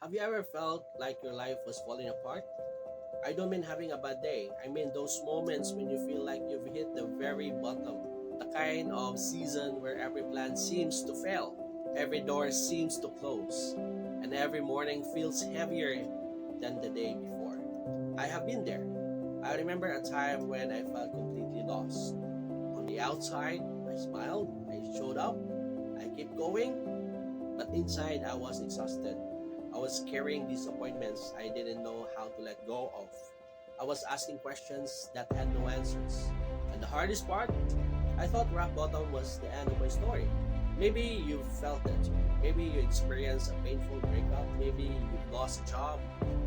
Have you ever felt like your life was falling apart? I don't mean having a bad day. I mean those moments when you feel like you've hit the very bottom. The kind of season where every plan seems to fail, every door seems to close, and every morning feels heavier than the day before. I have been there. I remember a time when I felt completely lost. On the outside, I smiled, I showed up, I kept going, but inside I was exhausted. I was carrying disappointments I didn't know how to let go of. I was asking questions that had no answers. And the hardest part, I thought rock bottom was the end of my story. Maybe you felt it. Maybe you experienced a painful breakup. Maybe you lost a job.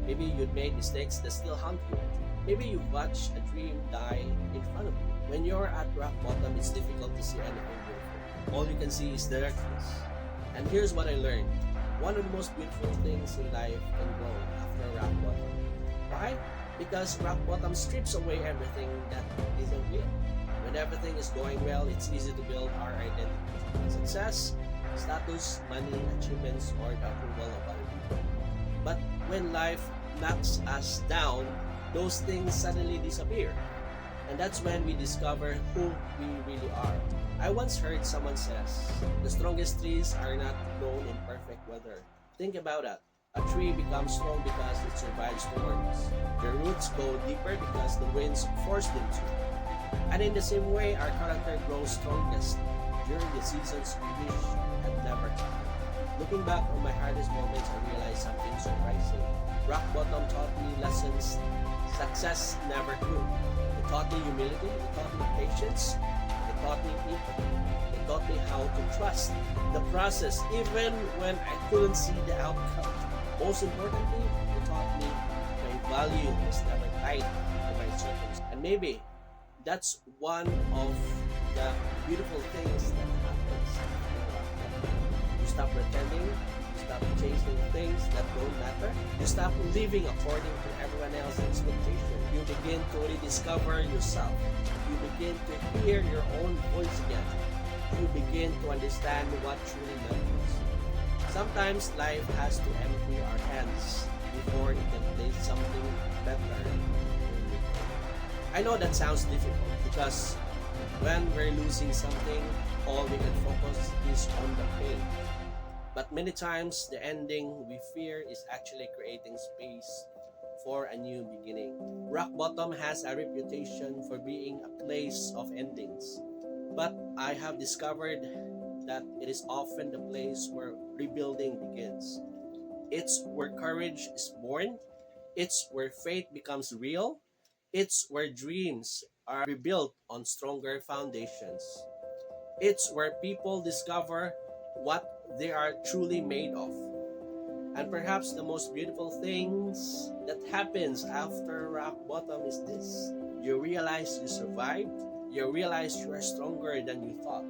Maybe you'd made mistakes that still haunt you. Maybe you watched a dream die in front of you. When you're at rock bottom, it's difficult to see anything beautiful. All you can see is the darkness. And here's what I learned. One of the most beautiful things in life can grow after rock bottom. Why? Because rock bottom strips away everything that isn't real. When everything is going well, it's easy to build our identity. Success, status, money, achievements, or the approval of other people. But when life knocks us down, those things suddenly disappear. And that's when we discover who we really are. I once heard someone says, the strongest trees are not grown in perfect weather. Think about that. A tree becomes strong because it survives storms. The roots go deeper because the winds force them to. And in the same way, our character grows strongest during the seasons we wish had never come. Looking back on my hardest moments, I realized something surprising. Rock bottom taught me lessons success never could. It taught me humility, it taught me patience, it taught me empathy, it taught me how to trust the process even when I couldn't see the outcome. Most importantly, it taught me my value was never tied to my circumstances. And maybe that's one of the beautiful things that happens in rock bottom. You stop pretending, you stop chasing things that don't matter, you stop living according to everyone else's expectation. You begin to rediscover yourself. You begin to hear your own voice again. You begin to understand what truly matters. Sometimes life has to empty our hands before it can place something better in return. I know that sounds difficult because when we're losing something, all we can focus is on the pain. But many times, the ending we fear is actually creating space for a new beginning. Rock bottom has a reputation for being a place of endings. But I have discovered that it is often the place where rebuilding begins. It's where courage is born, it's where faith becomes real, it's where dreams are rebuilt on stronger foundations. It's where people discover what they are truly made of. And perhaps the most beautiful things that happens after rock bottom is this. You realize you survived. You realize you are stronger than you thought.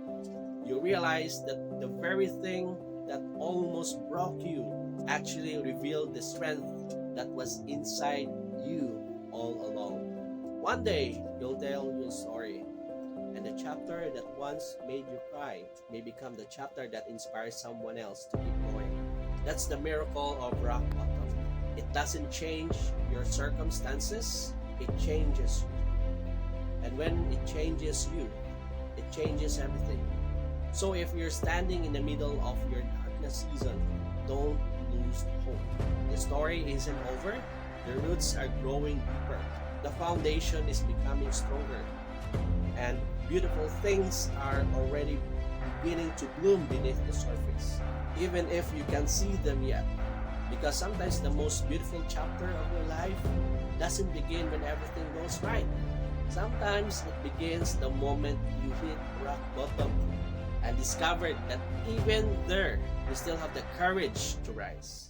You realize that the very thing that almost broke you actually revealed the strength that was inside you all along. One day, you'll tell your story, and the chapter that once made you cry may become the chapter that inspires someone else to keep going. That's the miracle of rock bottom. It doesn't change your circumstances, it changes you. And when it changes you, it changes everything. So if you're standing in the middle of your darkness season, don't lose hope. The story isn't over, the roots are growing deeper, the foundation is becoming stronger, and beautiful things are already beginning to bloom beneath the surface, even if you can't see them yet. Because sometimes the most beautiful chapter of your life doesn't begin when everything goes right. Sometimes it begins the moment you hit rock bottom and discovered that even there, you still have the courage to rise.